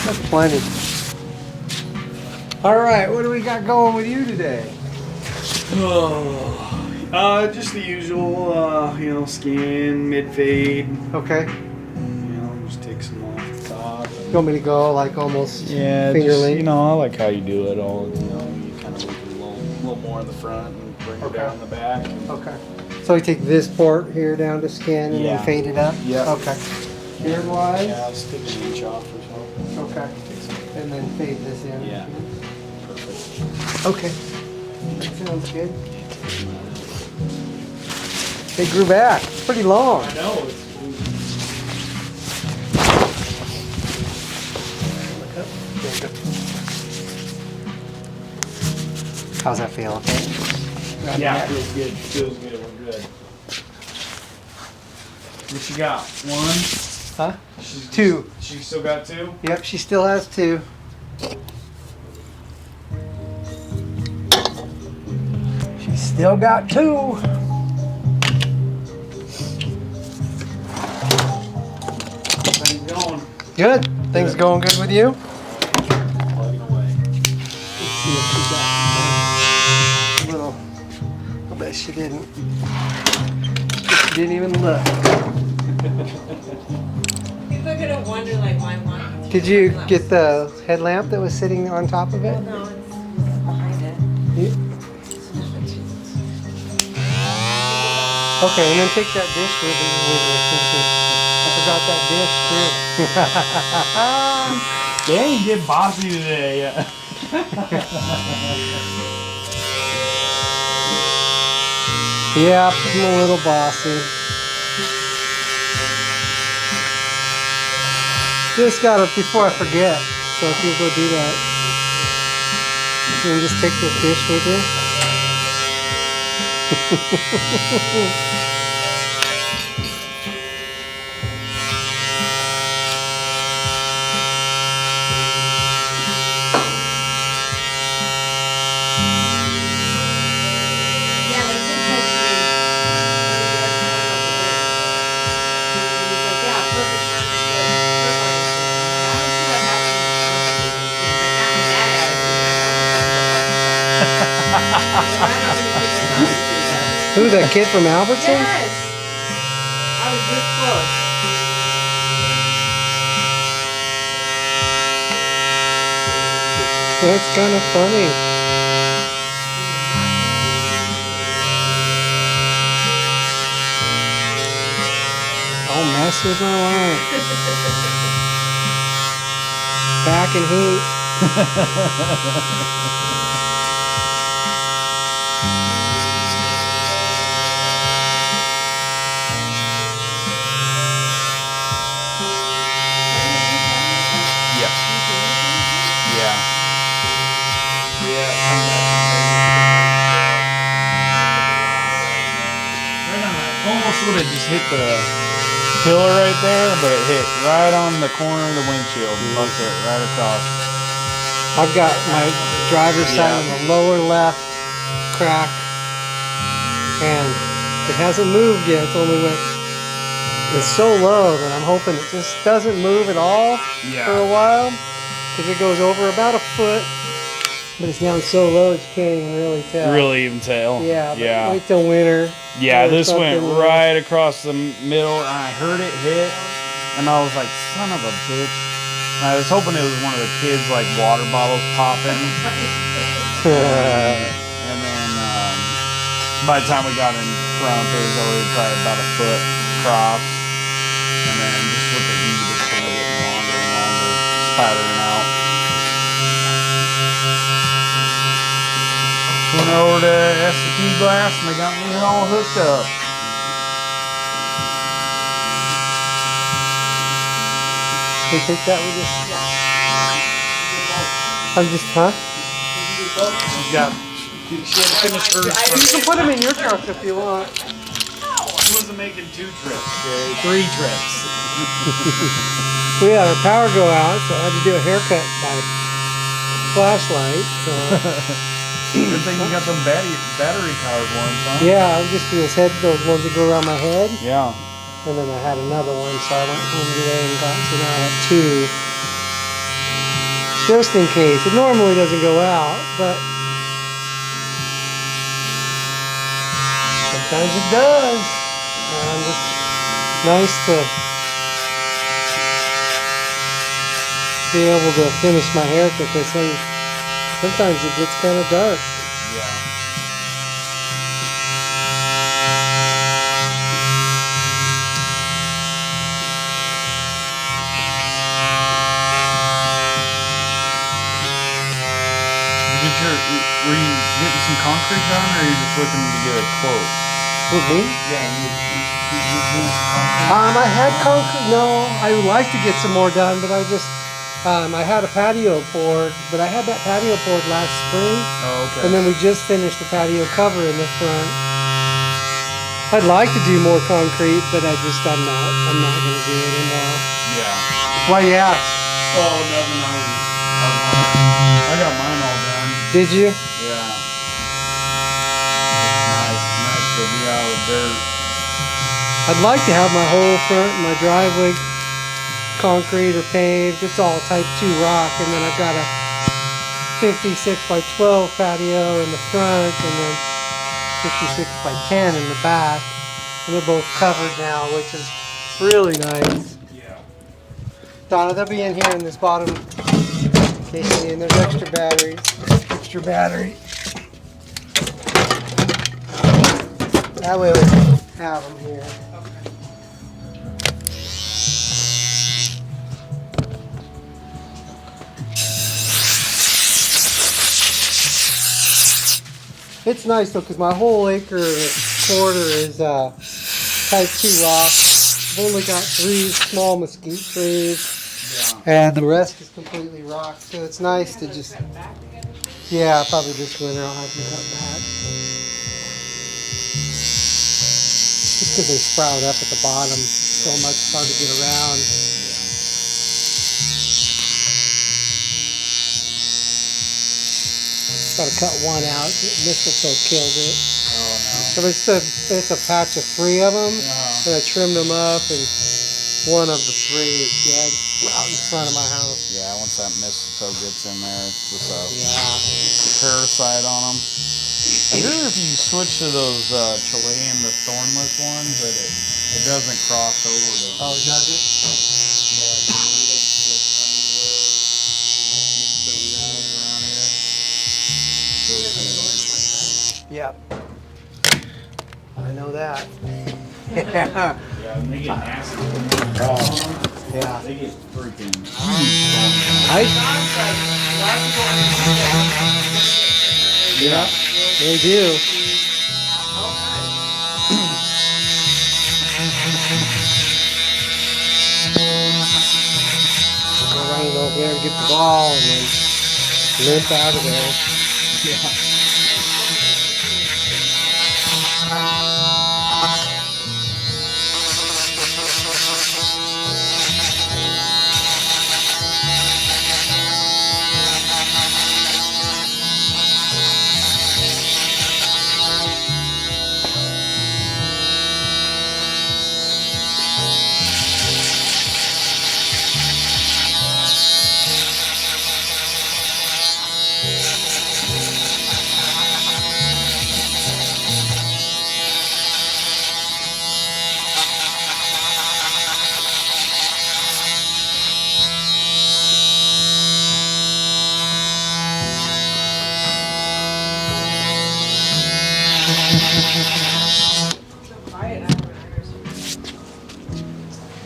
That's plenty. All right, what do we got going with you today? Oh, just the usual, you know, skin, mid-fade. Okay. You know, just take some off the top. You want me to go like almost finger just, length? you know, I like how you do it all. You know, you kind of make it a little more in the front and bring it down the back. Okay. So we take this part here down to skin and then fade it up? Yeah. Okay. Beard wise? Yeah, let's take an inch off or so. Okay. And then fade this in? Yeah. Perfect. Okay. That sounds good. They grew back. It's pretty long. I know. How's that feel? Okay. Yeah, feels good. Feels good. We're good. What you got? One? Huh? Two. She still got two? Yep, she still has two. She's still got two. How's it going? Good. Things going good with you? Plugging away. Let's see if she got a little. I bet she didn't. She didn't even look. People are gonna wonder like why mom. Did you get the headlamp that was sitting on top of it? Well, no, it's behind it. Okay, and then take that dish with you. I forgot that dish too. Dang, get bossy today. Yeah, I'm a little bossy. Just gotta, before I forget, so if you go do that, you can just take this dish with you. Yeah, they did text me. He's like, yeah, perfect time to get work on this. I don't see what happened. Who, that kid from Albertson? Yes! I was this close. That's kind of funny. Don't mess with my line. Back in heat. Yeah. Yeah. Yeah. Right on that. Almost would have just hit the pillar right there, but it hit right on the corner of the windshield and bumped it right across. I've got my driver's side on the lower left crack, and it hasn't moved yet. It's only went. It's so low that I'm hoping it just doesn't move at all for a while, because it goes over about a foot, but it's down so low that you can't even really tell. Really even tell. Yeah. But Yeah. wait till winter. Yeah, or this went something. right across the middle, and I heard it hit, and I was like, son of a bitch. And I was hoping it was one of the kids, like, water bottles popping. And then, by the time we got in front, it was already probably about a foot across. And then just with the heat, it's kind of getting longer and longer, spattering out. Went over to S&T Glass, and they got me all hooked up. Can you take that with you? I'm just, huh? She's got, she had to finish hers You first. can put them in your truck if you want. She wasn't making 2 trips, okay? 3 trips. We had our power go out, so I had to do a haircut by flashlight. So Good thing you got the battery powered ones, huh? Yeah, I'm just those ones that go around my head. Yeah. And then I had another one, so I went home today and got, so now I have two. Just in case. It normally doesn't go out, but sometimes it does. And it's nice to be able to finish my haircut because sometimes it gets kind of dark. Yeah. Were you getting some concrete done, or are you just looking to get a quote? With me? Yeah, you doing some concrete? I had concrete. No, I would like to get some more done, but I just I had a patio poured, but I had that patio poured last spring. Oh, okay. And then we just finished the patio cover in the front. I'd like to do more concrete, but I'm not going to do it anymore. Yeah. Why you ask? Oh, nothing. I got mine all done. Did you? Yeah. Nice to be out of the dirt. I'd like to have my whole front and my driveway concrete or paved. It's all type 2 rock, and then I've got a 56 by 12 patio in the front, and then 56 by 10 in the back, and they're both covered now, which is really nice. Yeah. Donna, they'll be in here in this bottom casing, and there's extra batteries. Extra battery. That way we have them here. It's nice though, because my whole acre and a quarter is type 2 rock. I've only got 3 small mesquite trees, and the rest is completely rock. So it's nice to just, yeah, probably this winter I'll have to cut back. Just because they sprout up at the bottom so much, it's hard to get around. Got to cut one out. Mistletoe killed it. Oh So no. it's a patch of 3 of them, and I trimmed them up, and one of the 3 is dead out in front of my house. Yeah, once that mistletoe gets in there, it's just a parasite on them. I hear if you switch to those Chilean, the thornless ones, that it doesn't cross over to. Oh, does it? Yep. I know that. Yeah. Yeah, and they get nasty when they're raw. Yeah. They get freaking. Yeah, they do. Go running over there to get the ball and then limp out of there. Yeah.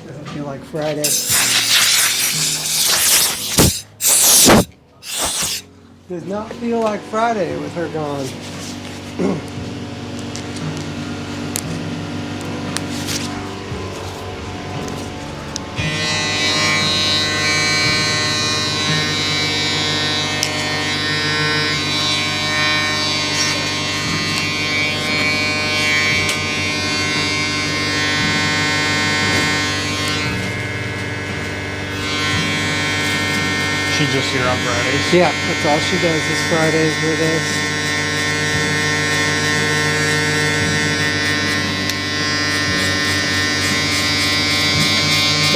Doesn't feel like Friday. Does not feel like Friday with her gone. She just here on Fridays. Yeah, that's all she does is Fridays with us.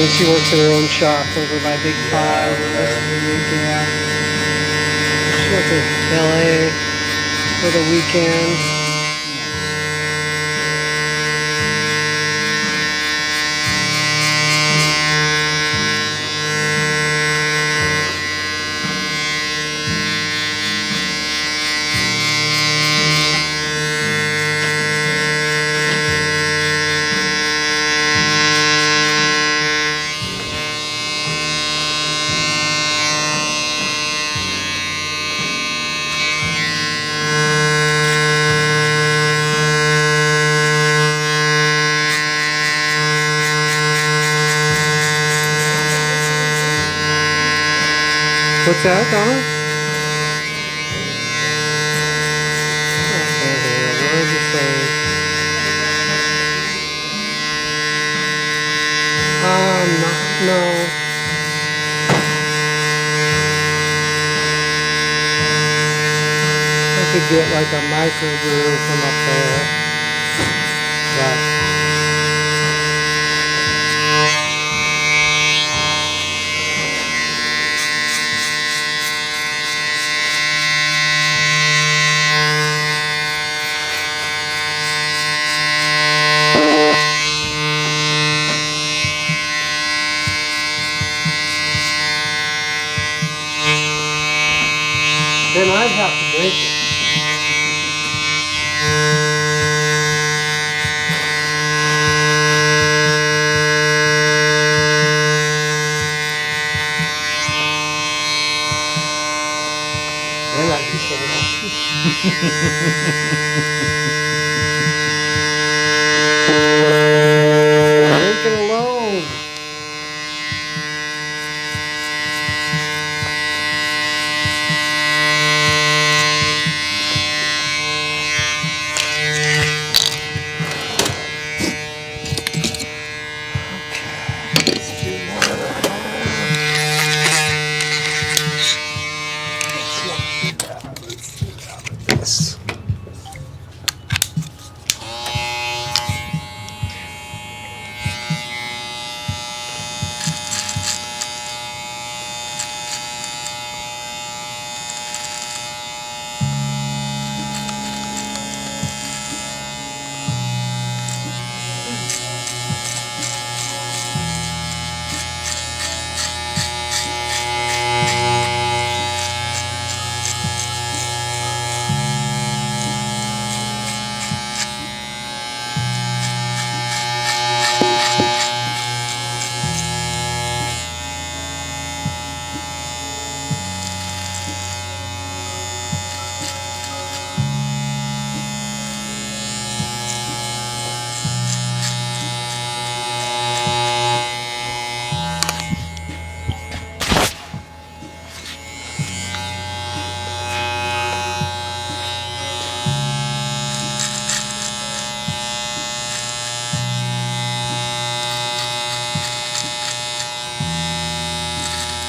And she works at her own shop over by Big Five. Yeah. She went to LA for the weekend. What's that, Donna? Okay, what did you say? No. I could get like a microbrew from up there, but then I'd have to drink it. Then I'd be drinking alone. This.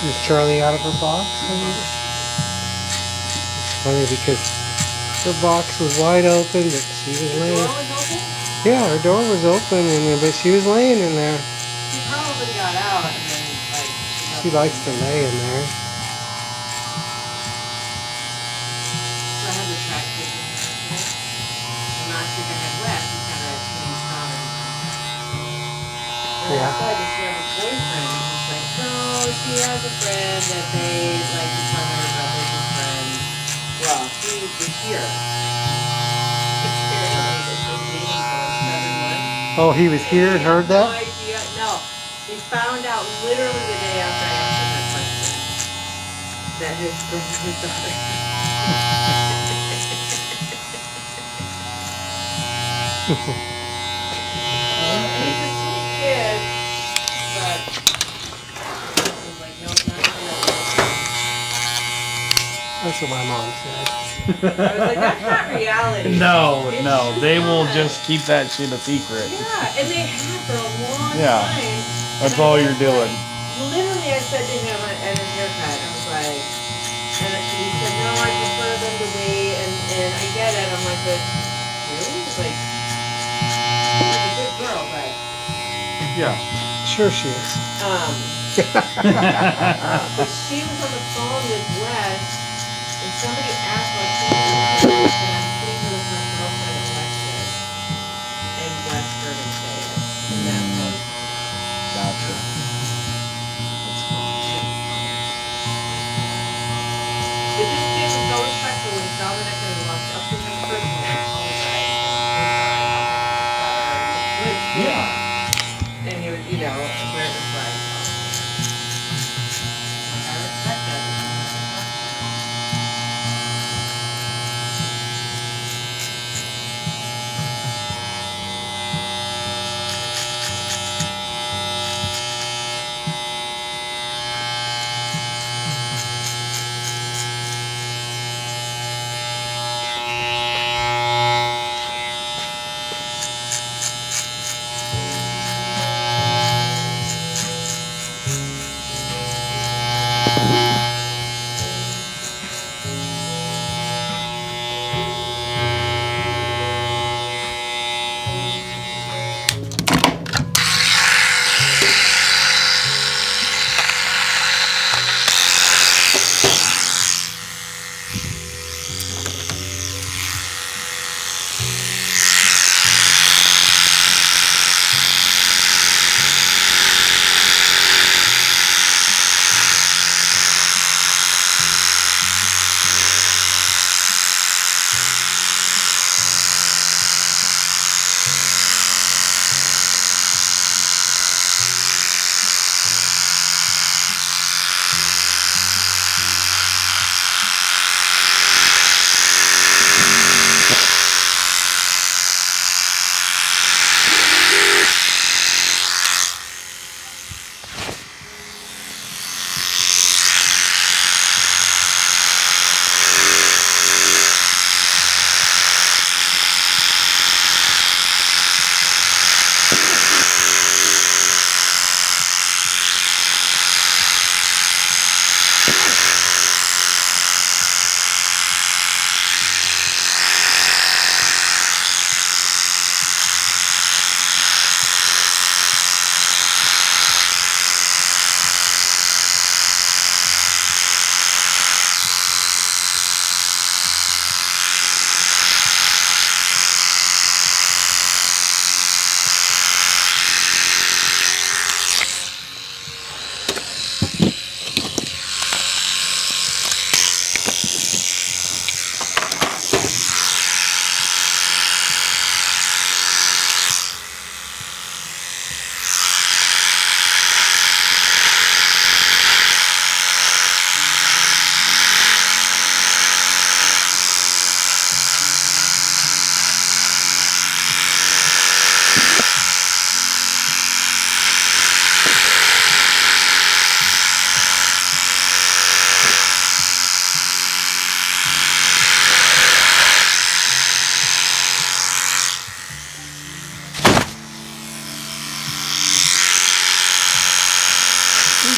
Is Charlie out of her box? It's funny because her box was wide open, but she was laying. The door was open? Yeah, her door was open, but she was laying in there. She probably got out and then, like... She likes to lay in there. So I had the track taken. And last week I had Wes, who kind of changed comments. And I said, does she have a boyfriend? And she's like, no, she has a friend that they like to tell her about their good friend. Well, he was here. Oh, he was here and heard No that? idea. No. He found out literally the day after I answered that question. That his daughter. He's a sweet kid, but I was like, no, not real. That's what my mom said. I was like, that's not reality. No, It's no, just they will not. just keep that shit a secret. Yeah, and they have for a long Yeah. time. That's And I all was you're doing. Like, literally, I said to him at his haircut, I was like, and he said, no, I prefer them to wait, and I get it. I'm like, but really? Like, she's a good girl, but Yeah. Sure she is. But she was on the phone with Wes, and somebody asked what she was doing, and I'm sitting here with my girlfriend and Wes did. And Wes heard him say it. And that's how he found out. Gotcha. That's fun. But this kid was so respectful when he saw the neck and he walked up to me first and apologized. And Yeah. and he was, you know, where it was like, I respect that.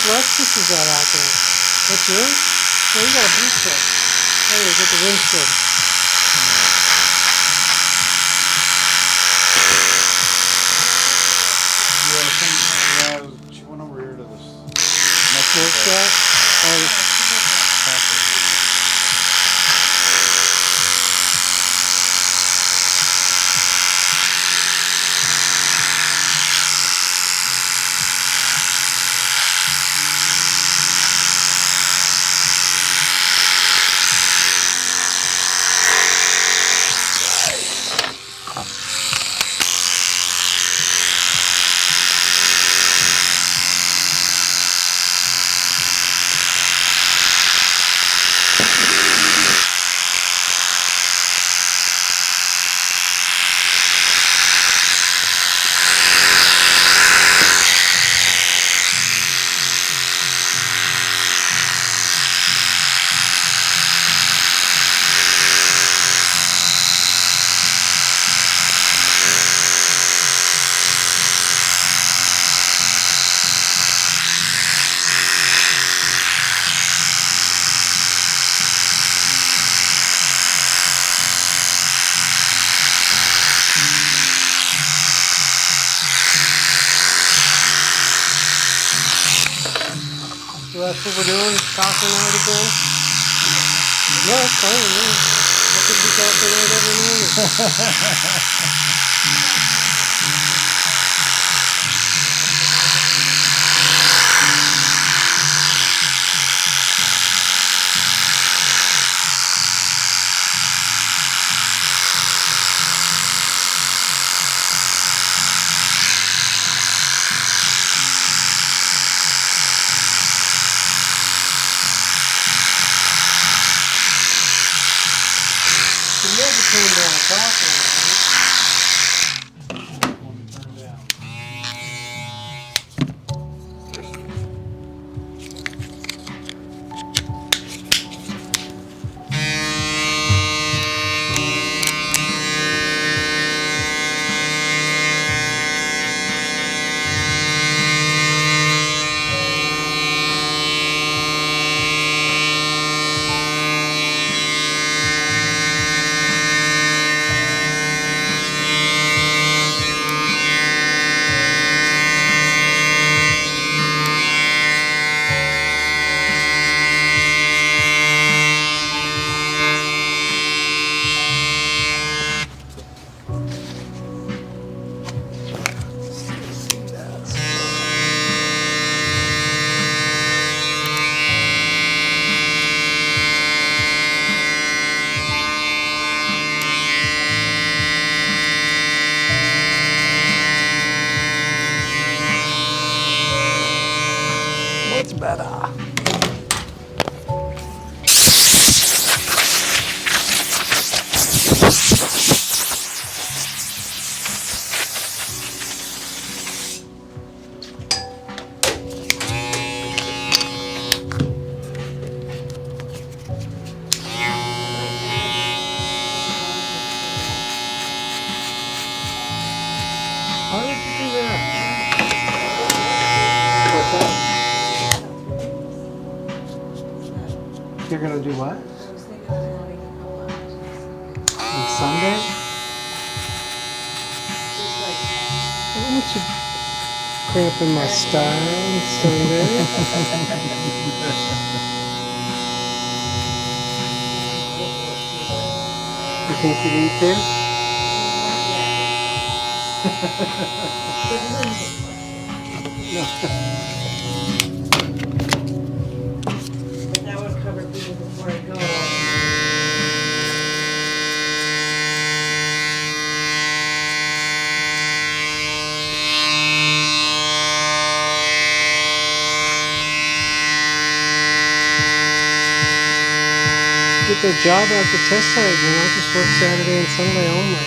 Lexus is that out there? That's yours? Oh, you got a blue chip. Oh, you got the windshield. Yeah, she went over here to this. Smoke shack? Oh, that's what we're doing? Talking all the time? No, it's fine. Yeah. I could be talking right every minute. You never turn down talking, what's better? How did you do that? What's that? You're gonna do what? I was thinking of having a couple outages. On Sunday? Just like, Why don't you cramping my style on Sunday? You think you need to? No. but that would cover things before I go. Get that job out the test site, and I'll just work Saturday and Sunday only.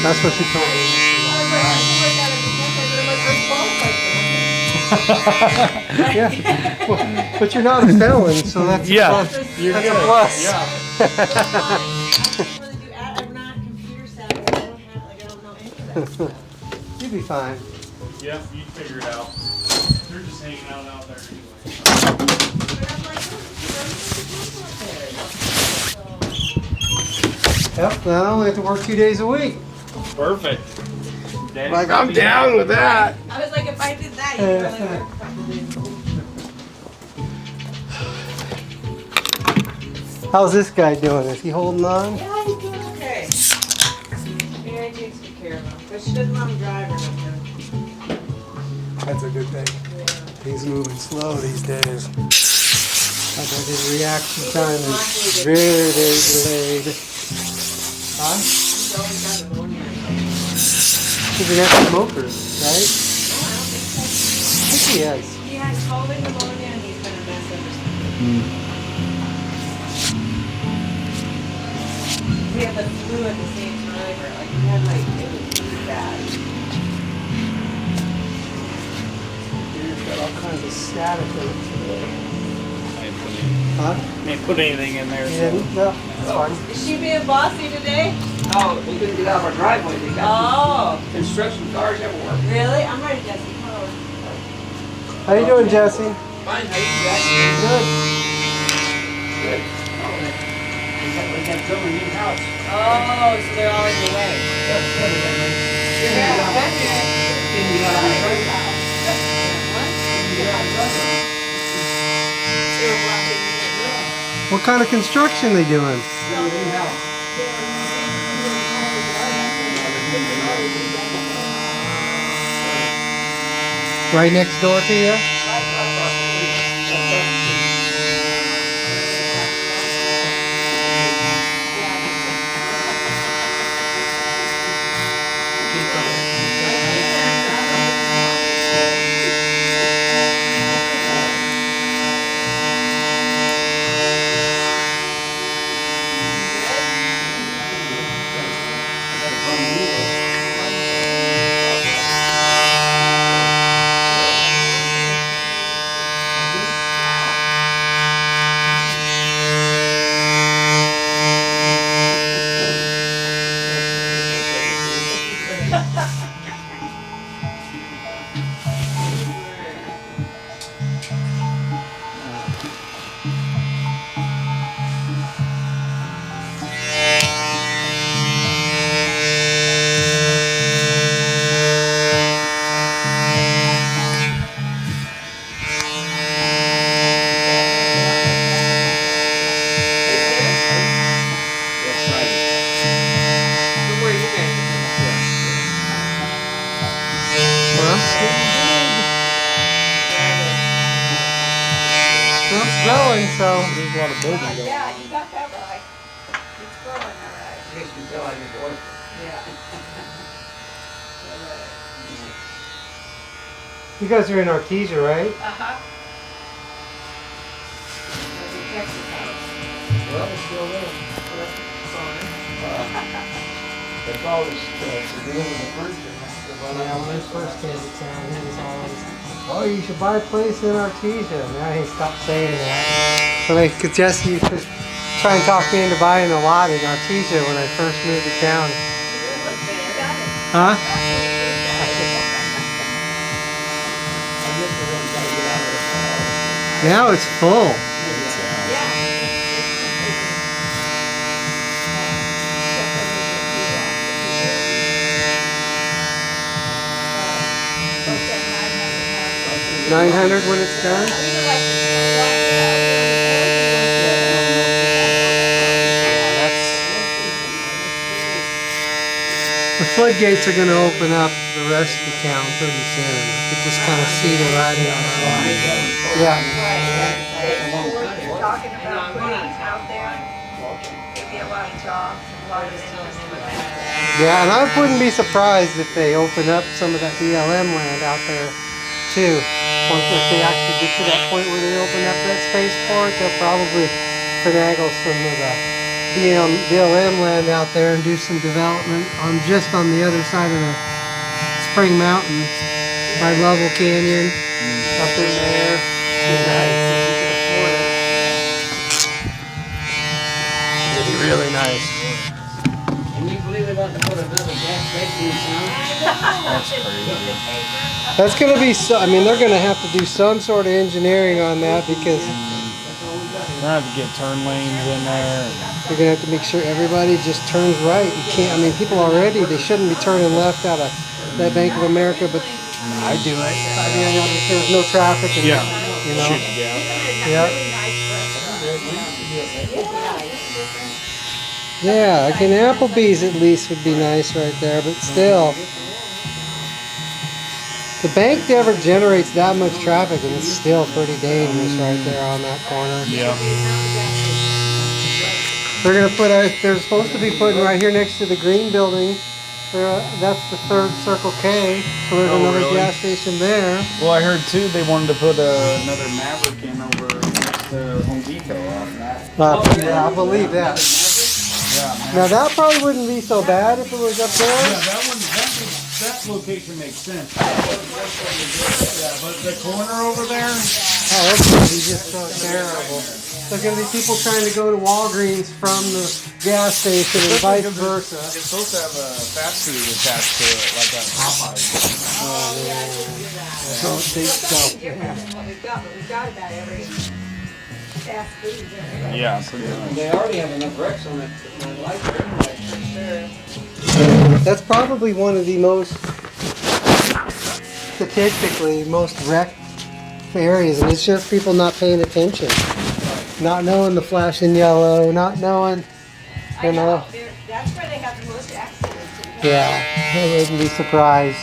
That's what she told me. Yeah, well, but you're not a felon, so that's Yeah, that's you're a good. plus. Yeah. I'm not computer savvy. I don't know any of that stuff. You'll be fine. Yep, you figure it out. They're just hanging out there anyway. But I'm like, Yep, now I only have to work 2 days a week. Perfect. Like, I'm down with that. I was like, if I did that, you'd really work a couple days a week. How's this guy doing? Is he holding on? Yeah, he's doing okay. Mary takes good care of him, but she doesn't let him drive or nothing. That's a good thing. Yeah. He's moving slow these days. I bet his reaction time is very delayed. Huh? He's always got pneumonia or something. He's an ex-smoker, right? No, I don't think so. I think he is. He has COVID pneumonia and he's been a mess ever since. We had the flu at the same time, or like we had like, it was really bad. He's got all kinds of static in it today. Huh? Ain't put anything in there. He So. didn't? No, that's fine. Is she being bossy today? Oh, we couldn't get out of our driveway. They got Oh, construction cars everywhere. really? I'm ready, Jesse. Come on. How you doing, Jesse? Fine, how you guys? Good. Good. We got building a new house. Oh, so they're all in the way. Yeah, You're having a Then you got a drug house. What? You got a drug house. They were blocking it. What kind of construction they doing? New house. Right next door to you? From where you guys are coming Well, it's growing, so. There's a lot of building going on. Yeah, you got that right. It's growing all right. Makes me feel like a boy. Yeah. You guys are in Artesia, right? Uh-huh. That's a Texas house. Well, it's still there. It's always the deal with the furniture. Yeah, when I first came to town, he was always, oh, you should buy a place in Artesia. Now he stopped saying that. But I could just, he was trying to talk me into buying a lot in Artesia when I first moved to town. Huh? I guess we're gonna try to get out of it. Now it's full. Yeah. 900 when it's done. The floodgates are going to open up the rest of the town pretty soon. You can just kind of see the writing on the wall. Yeah. We're talking about putting out there. There'd be a lot of jobs, a lot of interest in that. Yeah, and I wouldn't be surprised if they open up some of that BLM land out there too. Once if they actually get to that point where they open up that spaceport, they'll probably finagle some of the BLM land out there and do some development on just on the other side of the Spring Mountain by Lovell Canyon up in there. Be nice if you can afford it. It'd be really nice. Can you believe they want to put another gas station in town? That's crazy. That's going to be so. I mean, they're going to have to do some sort of engineering on that because We're gonna have to get turn lanes in there. you're going to have to make sure everybody just turns right. You can't. I mean, people already they shouldn't be turning left out of that Bank of America, but I do it. I mean, there's no traffic. And, Yeah. You know. Shoot, yeah. Yeah. Yeah. Like an Applebee's at least would be nice right there, but still. The bank never generates that much traffic, and it's still pretty dangerous right there on that corner. Yeah. They're gonna put a. They're supposed to be putting right here next to the green building. That's the third Circle K, so there's Oh, another really? gas station there. Well, I heard too they wanted to put another Maverick in over next to Home Depot off that. Yeah, I believe that. Yeah, Now that probably wouldn't be so bad if it was up there. that location makes sense. Yeah, but the corner over there. Oh, that's gonna be just so terrible. There's gonna be people trying to go to Walgreens from the gas station and vice versa. It's supposed to have a fast food attached to it, like a Popeye. So big stuff. Different than what we've got, but we've got about every fast food there. Yeah, pretty much. They already have enough wrecks on it. I like it. Sure. That's probably one of the most statistically most wrecked areas, and it's just people not paying attention, not knowing the flashing yellow, not knowing, you know. That's where they have the most accidents. Yeah, I wouldn't be surprised.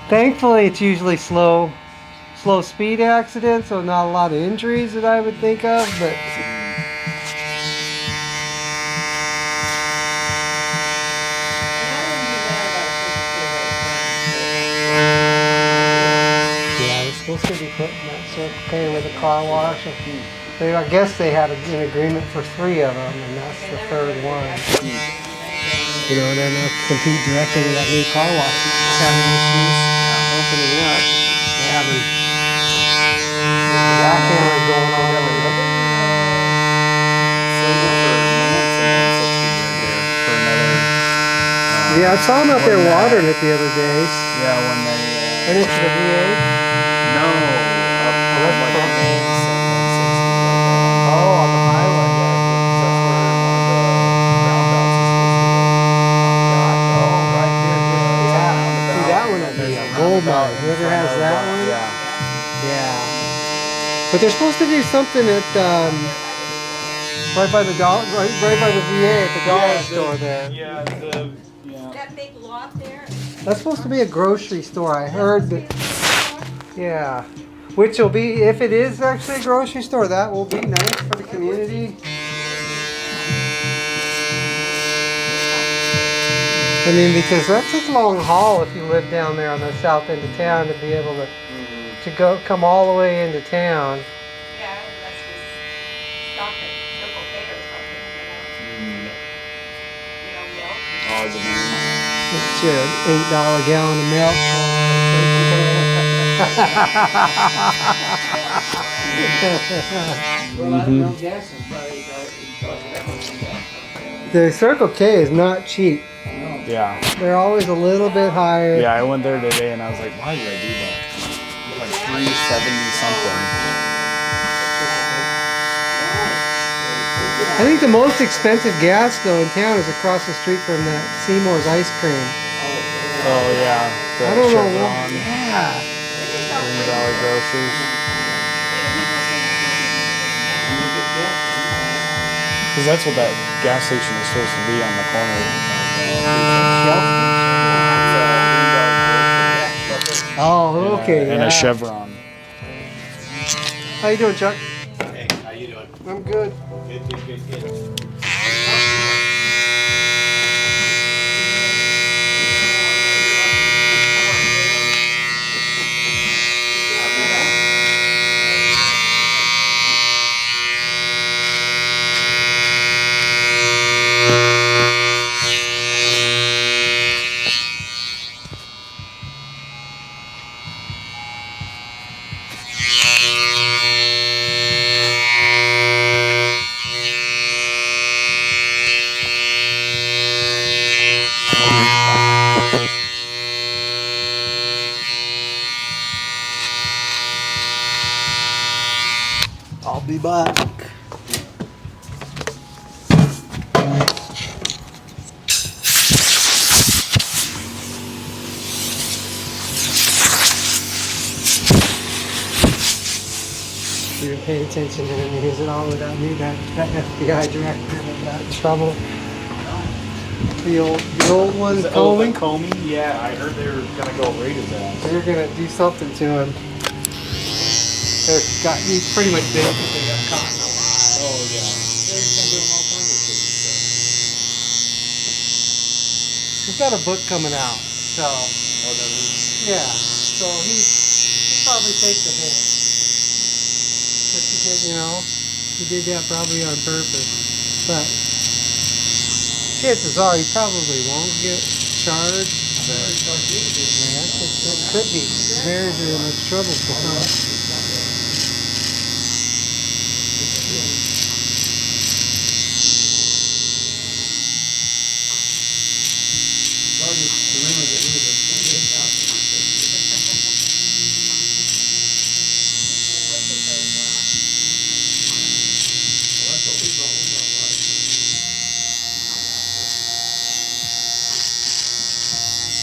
Thankfully, it's usually slow speed accidents, so not a lot of injuries that I would think of, but yeah, they're supposed to be putting that Circle K with a car wash. I guess they had an agreement for 3 of them, and that's the 3rd one. You know, they're not compete directly with that new car wash that's having issues opening up. They're having jackhammers going on over there. Yeah, I saw them out there watering it the other day. Yeah, when they. And it's the VA? No, that's like from- main 160. Oh, on the highway. Yeah, that's where one of the roundabouts is supposed to go. Oh, right there. Just, yeah. roundabout. See, that one will be a gold mine. Whoever has that one. Yeah. Yeah. But they're supposed to do something at right by the right by the VA at the dollar store there. Yeah, That big lot there. That's supposed to be a grocery store. I heard that. Yeah. Which will be, if it is actually a grocery store, that will be nice for the community. I mean, because that's a long haul if you live down there on the south end of town to be able to come all the way into town. Yeah, unless we stop at Circle K or something, you know, milk. Odds and ends. It's $8 gallon of milk. Well, I don't know, gas is probably about The Circle K is not cheap. Yeah. They're always a little bit higher. Yeah, I went there today and I was like, why did I do that? It was like 370 something. I think the most expensive gas though in town is across the street from that Seymour's ice cream. Oh yeah. The I don't know. Chevron, Yeah. Green Valley Grocers. Because that's what that gas station is supposed to be on the corner. Oh, okay. And Yeah. a Chevron. How you doing, Chuck? Hey, how you doing? I'm good. Good. I'll be back. You were paying attention to the news at all without me, that FBI director that got in trouble. The old one, Comey. Comey? Yeah, I heard they were gonna go raid his ass. They're gonna do something to him. He's pretty much basically got caught in a lie. Oh yeah. He's got a book coming out, so yeah. So he'll probably take the hit. But he did that probably on purpose. But chances are he probably won't get charged. But yeah, it could be very, very much trouble for him.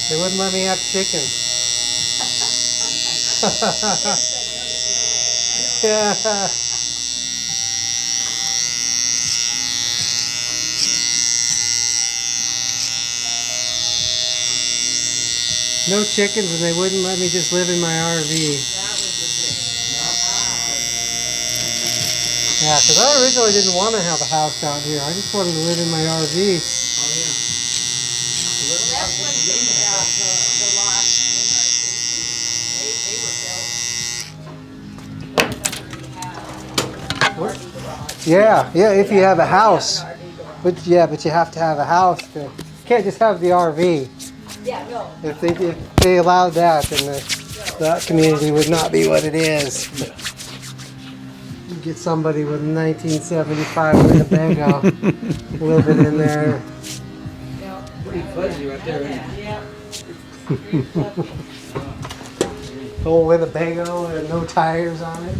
They wouldn't let me have chicken. Yeah. No chickens, and they wouldn't let me just live in my RV. That was the thing. Yeah, because I originally didn't want to have a house out here. I just wanted to live in my RV. Well, that's one thing about the lots in our city. They were built. Yeah, yeah, if you have a house. But you have to have a house. You can't just have the RV. Yeah, no. If they allowed that, then that community would not be what it is. You get somebody with a 1975 Winnebago living in there. Pretty fuzzy right there, isn't it? Yeah. Old Winnebago and no tires on it.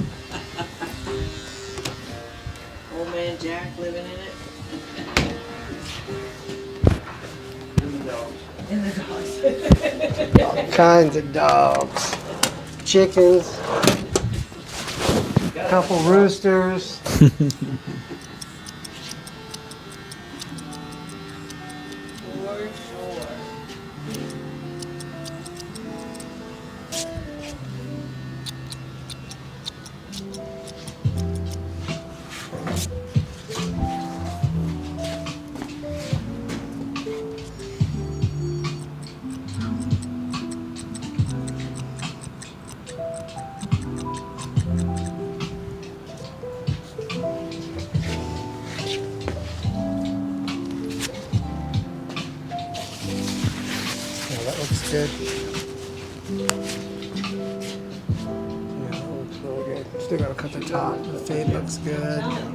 Old man Jack living in it. And the dogs. All kinds of dogs, chickens, a couple roosters. For sure. Yeah, that looks good. Yeah, that looks really good. Still gotta cut the top. The fade looks good. Yeah.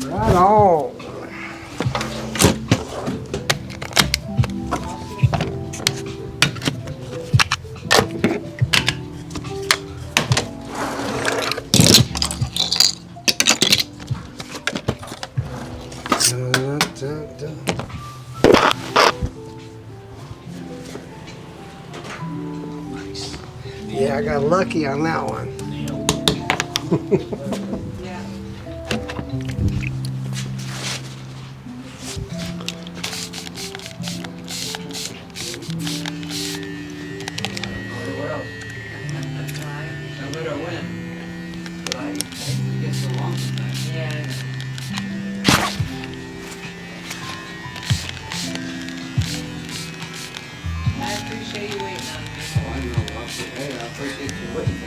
Right on. Yeah, I got lucky on that one. Yeah. Where else? No matter when. But I get so long sometimes. Yeah. I appreciate you waiting on me. Oh, I know. Hey, I appreciate you waiting for me.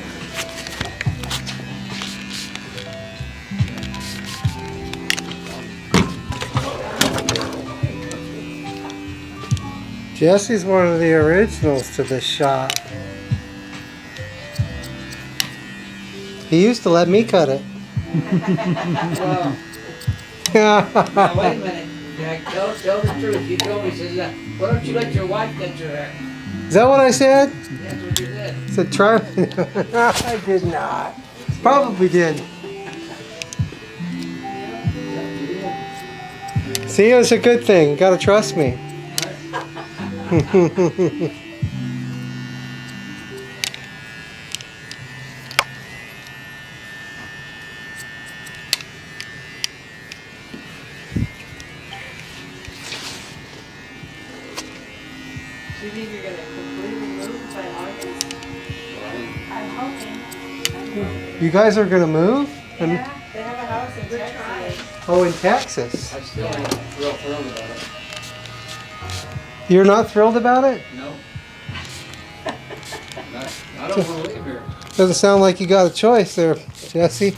Jesse's one of the originals to this shop. He used to let me cut it. Well, now wait a minute. Jack, tell the truth. You told me, says, why don't you let your wife cut your hair? Is that what I said? That's what you said. I said try. I did not. Probably did. See, it's a good thing. You gotta trust me. Do you think you're gonna completely move by August? I'm hoping. You guys are gonna move? Yeah, they have a house in Texas. Oh, in Texas. I still ain't real thrilled about it. You're not thrilled about it? No. I don't want to live here. Doesn't sound like you got a choice there, Jesse.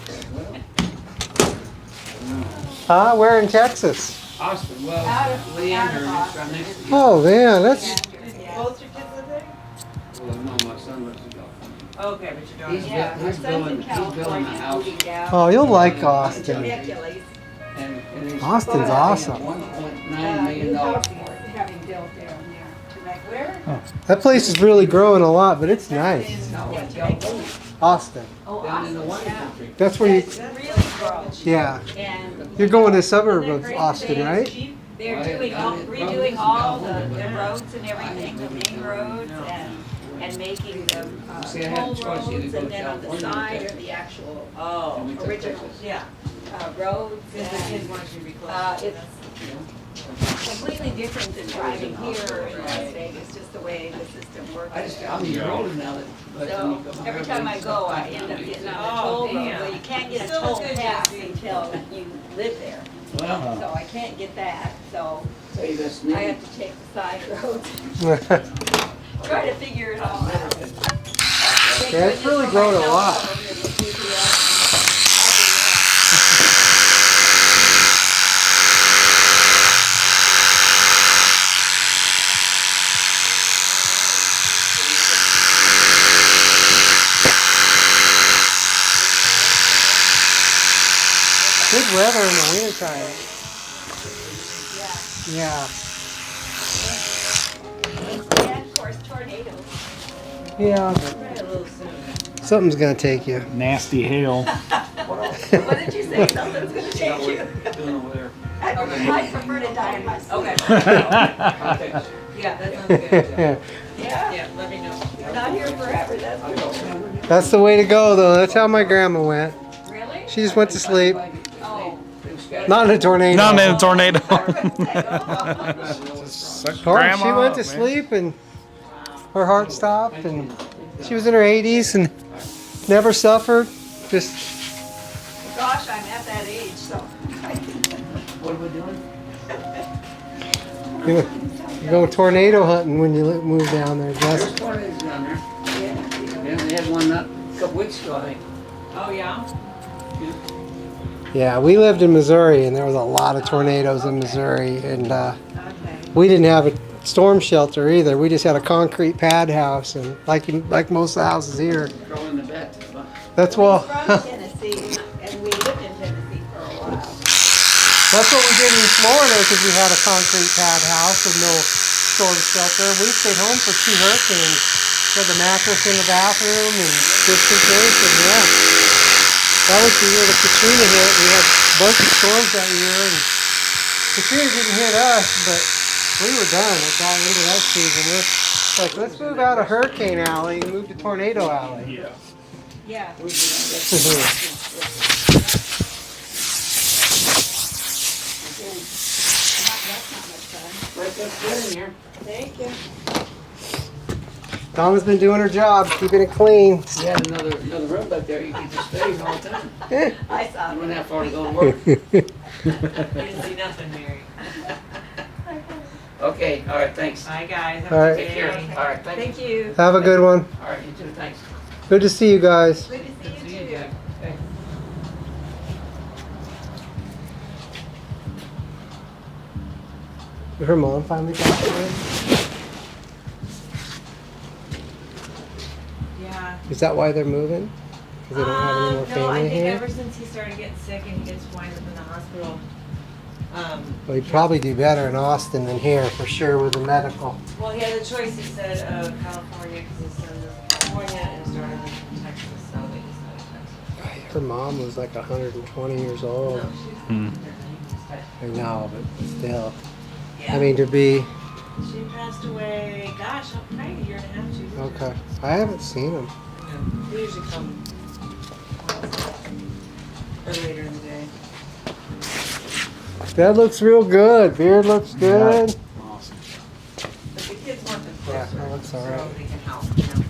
Huh? Where in Texas? Austin, well, Out of Leander, it's Austin. right next to you. Oh man, that's Both your kids live there? Well, no, my son lives in California. Okay, but you don't. He's Yeah, our he's son's building in a California, house. moving down. oh, you'll like Austin. Ridiculous. And he's Austin's awesome. $1.9 million. New house is having built down there. To make where? That place is really growing a lot, but it's nice. No, in California, Austin. Oh, down in the wine yeah. country. That's where you. It's really grown. Yeah. And You're going to the suburb of Austin, right? They're redoing all the roads and everything, the main roads, and making them See, I had a toll choice, either roads, go and then on the California or side are Texas. the actual Oh, original yeah. roads. Because the And, kids want you to be close. it's completely different than driving here in Las Vegas, just the way the system works. I'm a year older now than. So every time I go, I end up getting on a toll road. Well, you can't get a Still toll as good, pass Jesse. until you live there. Well, So I can't get that, so tell you this, I have to take the side roads, try to figure it all out. Yeah, it's really grown a lot. Good weather in the wintertime. Yeah. And of course, tornadoes. Yeah. Probably a little soon. Something's gonna take you. Nasty hail. What did you say? Something's gonna take you. doing over there. I prefer to die in my sleep. Okay. Context. Yeah, that sounds good. Yeah. Yeah, Yeah, let me know. we're not here forever, that's for sure. That's the way to go, though. That's how my grandma went. Really? She just went to sleep. Oh. Not in a tornado. Not in a tornado. Oh, she went to sleep and her heart stopped, and she was in her 80s and never suffered. Just Gosh, I'm at that age, so. What are we doing? you go tornado hunting when you move down there, There's Jess. tornadoes down there. Yeah. Yeah, they had one not a couple weeks ago, I think. Oh, yeah? Yeah, we lived in Missouri, and there was a lot of tornadoes in Missouri, and Okay. we didn't have a storm shelter either. We just had a concrete pad house, and like most of the houses here. Throw in the bet. That's We're well. from Tennessee, and we lived in Tennessee for a while. That's what we did in Florida because we had a concrete pad house with no storm shelter. We stayed home for 2 hurricanes. We had the mattress in the bathroom and just in case. And yeah, that was the year that Katrina hit. We had a bunch of storms that year, and Katrina didn't hit us, but we were done at that end of that season. Let's move out of Hurricane Alley and move to Tornado Alley. Yeah. That's not much fun. Right, that's good in here. Thank you. Donna's been doing her job, keeping it clean. You had another room back there, you could just stay all the time. I saw You wouldn't that. have far to go to work. You didn't see nothing, Mary. Okay, all right, thanks. Bye, guys. Have All a right. good Take care. day. All right, thank you. Thank you. Have a good one. All right, you too, thanks. Good to see you guys. Good to see See you you, too. Jack. Okay. Her mom finally got there. Yeah. Is that why they're moving? Because they don't have any more No, I family think here? ever since he started getting sick and he gets wind up in the hospital. Well, he'd probably do better in Austin than here, for sure, with the medical. Well, he had a choice, he said, of California, because his son is in California and his daughter lives in Texas, so they decided Texas. Her mom was like 120 years old. No, she's Hmm. I know, but still. Yeah. I mean, to be... She passed away, gosh, probably a year and a half, 2 years. Okay. I haven't seen him. Yeah, they usually come or later in the day. That looks real good. Beard looks good. Awesome. But the kids want them Yeah, closer, that looks all so right. they can help, you know.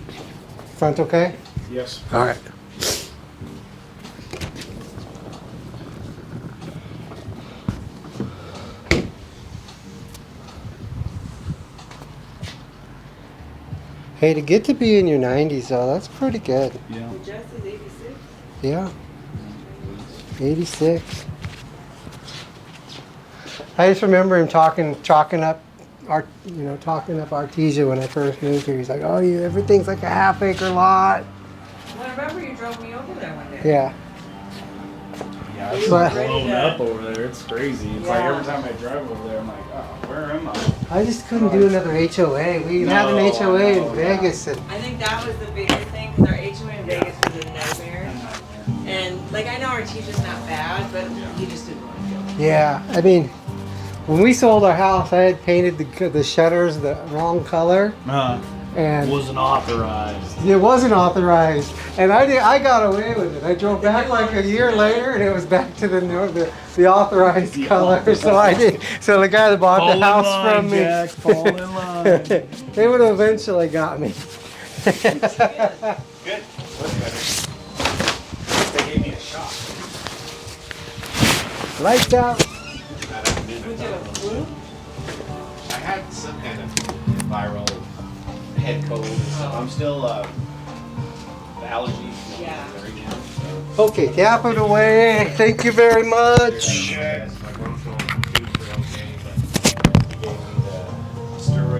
Front okay? Yes. All right. Hey, to get to be in your 90s, though, that's pretty good. Yeah. Well, Jess is 86. Yeah. 86. I just remember him chalking up Artesia when I first moved here. He's like, "Oh, everything's like a half-acre lot." Well, I remember you drove me over there one day. Yeah. Yeah, it's But- blown up over there. It's crazy. It's like Yeah. every time I drive over there, I'm like, oh, where am I? I just couldn't do another HOA. We had an No, HOA no, in Vegas, and I think that was the biggest thing, because our HOA in Vegas was a nightmare. And, like, I know Artesia's not bad, but he just didn't want to do it. yeah, I mean, when we sold our house, I had painted the shutters the wrong color, and Wasn't authorized. it wasn't authorized. And I got away with it. I drove back like a year later, and it was back to the authorized color. So I did. So the guy that bought Fall the in house line, from me, Jack, fall in line. they would have eventually got me. Good. What's better? They gave me a shock. Lights out. I had some kind of viral head cold and stuff. I'm still the allergies Yeah. right now. So. Okay, tap it away. Thank you very much. Yes.